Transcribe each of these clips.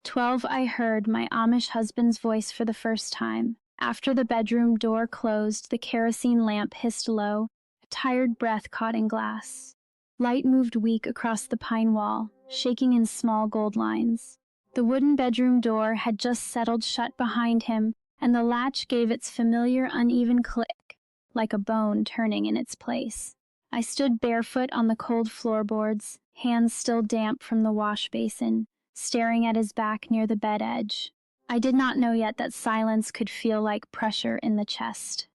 12, I heard my Amish husband's voice for the first time. After the bedroom door closed, the kerosene lamp hissed low, a tired breath caught in glass. Light moved weak across the pine wall, shaking in small gold lines. The wooden bedroom door had just settled shut behind him, and the latch gave its familiar uneven click, like a bone turning in its place. I stood barefoot on the cold floorboards, hands still damp from the wash basin, staring at his back near the bed edge. I did not know yet that silence could feel like pressure in the chest.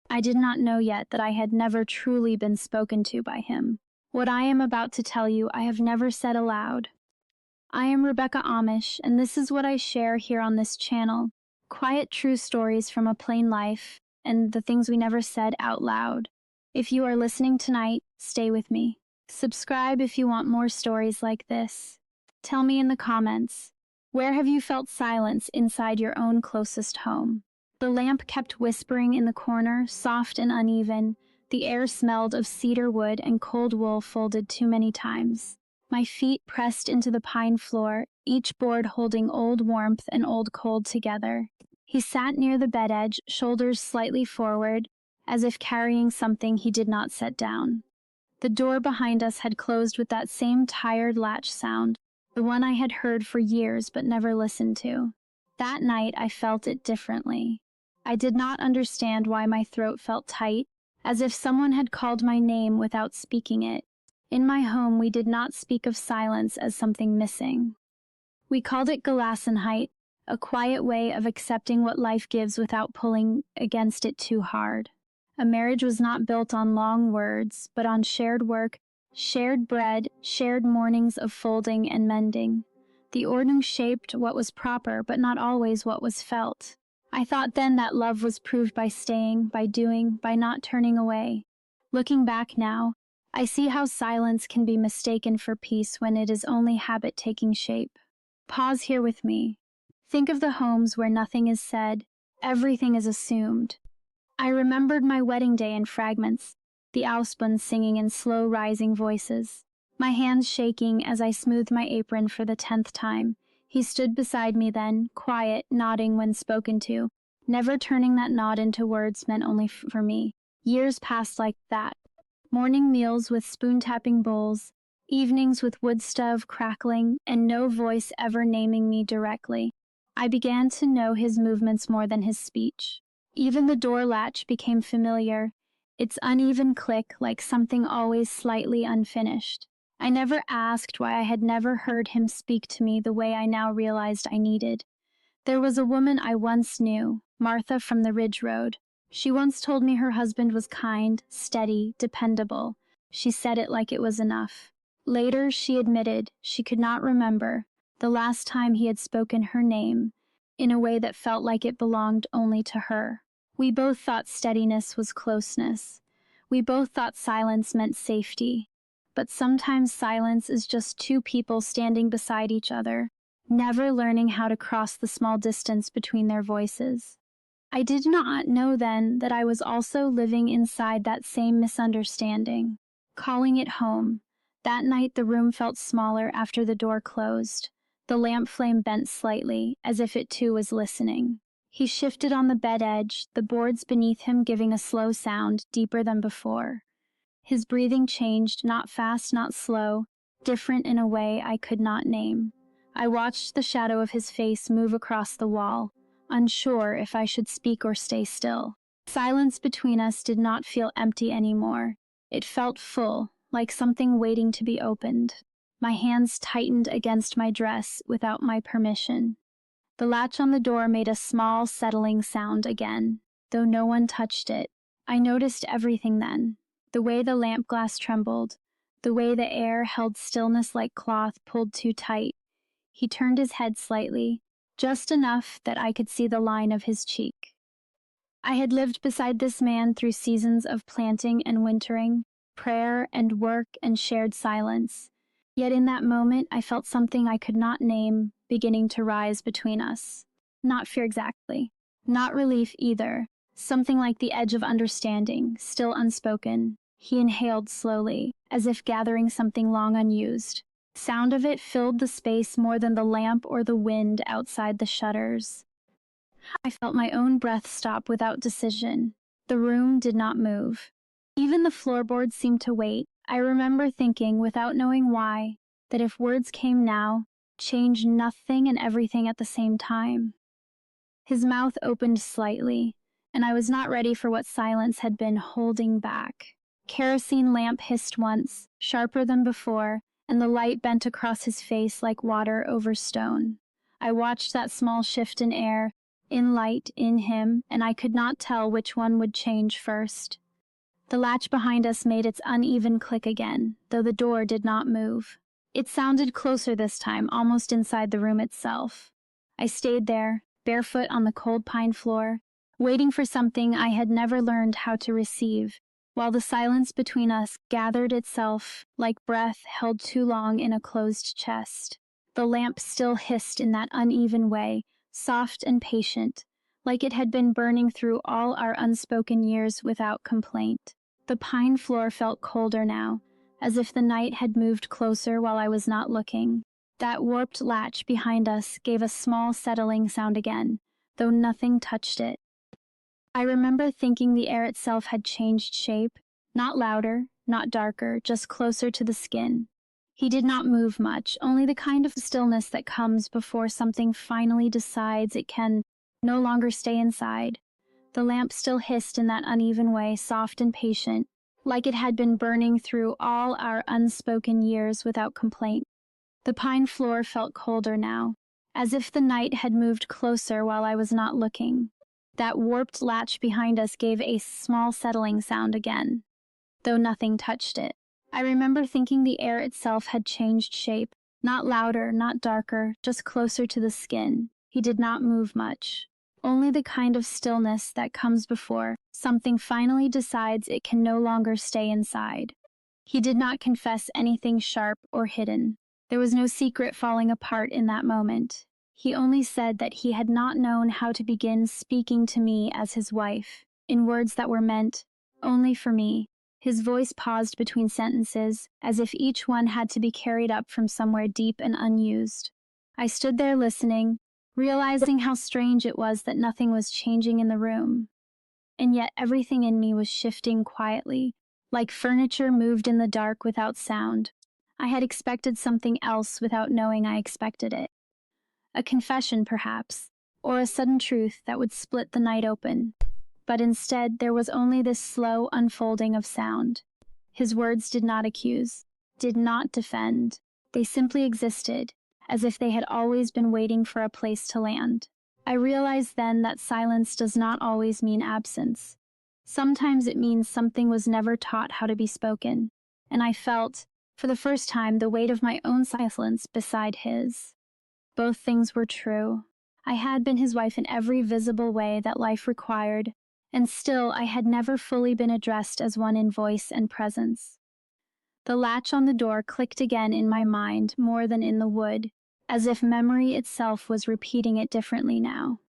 I did not know yet that I had never truly been spoken to by him. What I am about to tell you, I have never said aloud. I am Rebecca Amish, and this is what I share here on this channel. Quiet, true stories from a plain life, and the things we never said out loud. If you are listening tonight, stay with me. Subscribe if you want more stories like this. Tell me in the comments, where have you felt silence inside your own closest home? The lamp kept whispering in the corner, soft and uneven. The air smelled of cedar wood and cold wool folded too many times. My feet pressed into the pine floor, each board holding old warmth and old cold together. He sat near the bed edge, shoulders slightly forward, as if carrying something he did not set down. The door behind us had closed with that same tired latch sound, the one I had heard for years but never listened to. That night I felt it differently. I did not understand why my throat felt tight, as if someone had called my name without speaking it. In my home we did not speak of silence as something missing. We called it Gelassenheit, a quiet way of accepting what life gives without pulling against it too hard. A marriage was not built on long words, but on shared work, shared bread, shared mornings of folding and mending. The Ordnung shaped what was proper, but not always what was felt. I thought then that love was proved by staying, by doing, by not turning away. Looking back now, I see how silence can be mistaken for peace when it is only habit taking shape. Pause here with me. Think of the homes where nothing is said, everything is assumed. I remembered my wedding day in fragments, the Ausbund singing in slow rising voices. My hands shaking as I smoothed my apron for the 10th time. He stood beside me then, quiet, nodding when spoken to. Never turning that nod into words meant only for me. Years passed like that. Morning meals with spoon-tapping bowls, evenings with wood stove crackling, and no voice ever naming me directly. I began to know his movements more than his speech. Even the door latch became familiar, its uneven click like something always slightly unfinished. I never asked why I had never heard him speak to me the way I now realized I needed. There was a woman I once knew, Martha from the Ridge Road. She once told me her husband was kind, steady, dependable. She said it like it was enough. Later, she admitted she could not remember the last time he had spoken her name in a way that felt like it belonged only to her. We both thought steadiness was closeness. We both thought silence meant safety. But sometimes silence is just two people standing beside each other, never learning how to cross the small distance between their voices. I did not know then that I was also living inside that same misunderstanding, calling it home. That night the room felt smaller after the door closed. The lamp flame bent slightly, as if it too was listening. He shifted on the bed edge, the boards beneath him giving a slow sound, deeper than before. His breathing changed, not fast, not slow, different in a way I could not name. I watched the shadow of his face move across the wall, unsure if I should speak or stay still. Silence between us did not feel empty anymore. It felt full, like something waiting to be opened. My hands tightened against my dress without my permission. The latch on the door made a small, settling sound again, though no one touched it. I noticed everything then. The way the lamp glass trembled, the way the air held stillness like cloth pulled too tight. He turned his head slightly, just enough that I could see the line of his cheek. I had lived beside this man through seasons of planting and wintering, prayer and work and shared silence. Yet in that moment I felt something I could not name beginning to rise between us. Not fear exactly, not relief either, something like the edge of understanding, still unspoken. He inhaled slowly, as if gathering something long unused. Sound of it filled the space more than the lamp or the wind outside the shutters. I felt my own breath stop without decision. The room did not move. Even the floorboards seemed to wait. I remember thinking, without knowing why, that if words came now, changed nothing and everything at the same time. His mouth opened slightly, and I was not ready for what silence had been holding back. Kerosene lamp hissed once, sharper than before, and the light bent across his face like water over stone. I watched that small shift in air, in light, in him, and I could not tell which one would change first. The latch behind us made its uneven click again, though the door did not move. It sounded closer this time, almost inside the room itself. I stayed there, barefoot on the cold pine floor, waiting for something I had never learned how to receive, while the silence between us gathered itself like breath held too long in a closed chest. The lamp still hissed in that uneven way, soft and patient, like it had been burning through all our unspoken years without complaint. The pine floor felt colder now, as if the night had moved closer while I was not looking. That warped latch behind us gave a small settling sound again, though nothing touched it. I remember thinking the air itself had changed shape, not louder, not darker, just closer to the skin. He did not move much, only the kind of stillness that comes before something finally decides it can no longer stay inside. The lamp still hissed in that uneven way, soft and patient, like it had been burning through all our unspoken years without complaint. The pine floor felt colder now, as if the night had moved closer while I was not looking. That warped latch behind us gave a small settling sound again, though nothing touched it. I remember thinking the air itself had changed shape, not louder, not darker, just closer to the skin. He did not move much, only the kind of stillness that comes before something finally decides it can no longer stay inside. He did not confess anything sharp or hidden. There was no secret falling apart in that moment. He only said that he had not known how to begin speaking to me as his wife, in words that were meant only for me. His voice paused between sentences, as if each one had to be carried up from somewhere deep and unused. I stood there listening, realizing how strange it was that nothing was changing in the room. And yet everything in me was shifting quietly, like furniture moved in the dark without sound. I had expected something else without knowing I expected it. A confession, perhaps, or a sudden truth that would split the night open. But instead, there was only this slow unfolding of sound. His words did not accuse, did not defend. They simply existed, as if they had always been waiting for a place to land. I realized then that silence does not always mean absence. Sometimes it means something was never taught how to be spoken, and I felt, for the first time, the weight of my own silence beside his. Both things were true. I had been his wife in every visible way that life required, and still I had never fully been addressed as one in voice and presence. The latch on the door clicked again in my mind more than in the wood, as if memory itself was repeating it differently now.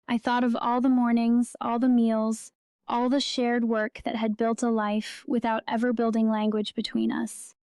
I thought of all the mornings, all the meals, all the shared work that had built a life without ever building language between us.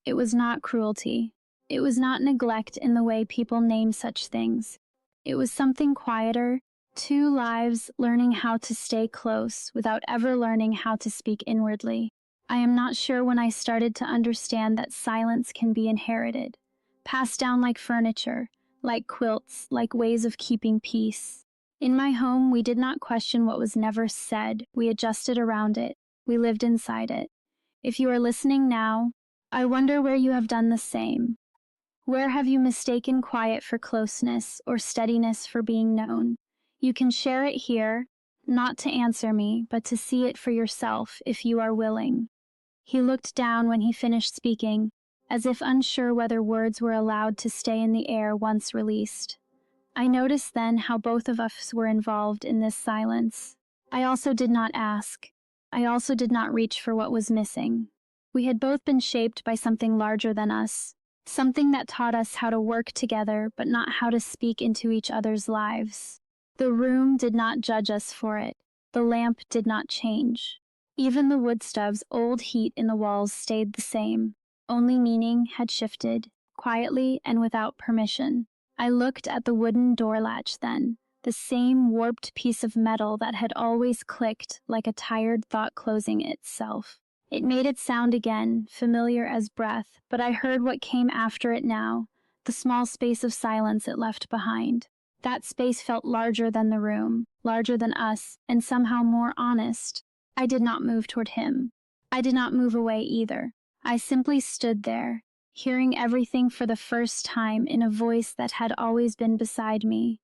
It was not cruelty. It was not neglect in the way people name such things. It was something quieter, two lives learning how to stay close without ever learning how to speak inwardly. I am not sure when I started to understand that silence can be inherited, passed down like furniture, like quilts, like ways of keeping peace. In my home, we did not question what was never said. We adjusted around it. We lived inside it. If you are listening now, I wonder where you have done the same. Where have you mistaken quiet for closeness or steadiness for being known? You can share it here, not to answer me, but to see it for yourself if you are willing. He looked down when he finished speaking, as if unsure whether words were allowed to stay in the air once released. I noticed then how both of us were involved in this silence. I also did not ask. I also did not reach for what was missing. We had both been shaped by something larger than us, something that taught us how to work together but not how to speak into each other's lives. The room did not judge us for it. The lamp did not change. Even the wood stub's old heat in the walls stayed the same. Only meaning had shifted. quietly and without permission. I looked at the wooden door latch then, the same warped piece of metal that had always clicked like a tired thought closing itself. It made its sound again, familiar as breath, but I heard what came after it now, the small space of silence it left behind. That space felt larger than the room, larger than us, and somehow more honest. I did not move toward him. I did not move away either. I simply stood there, hearing everything for the first time in a voice that had always been beside me.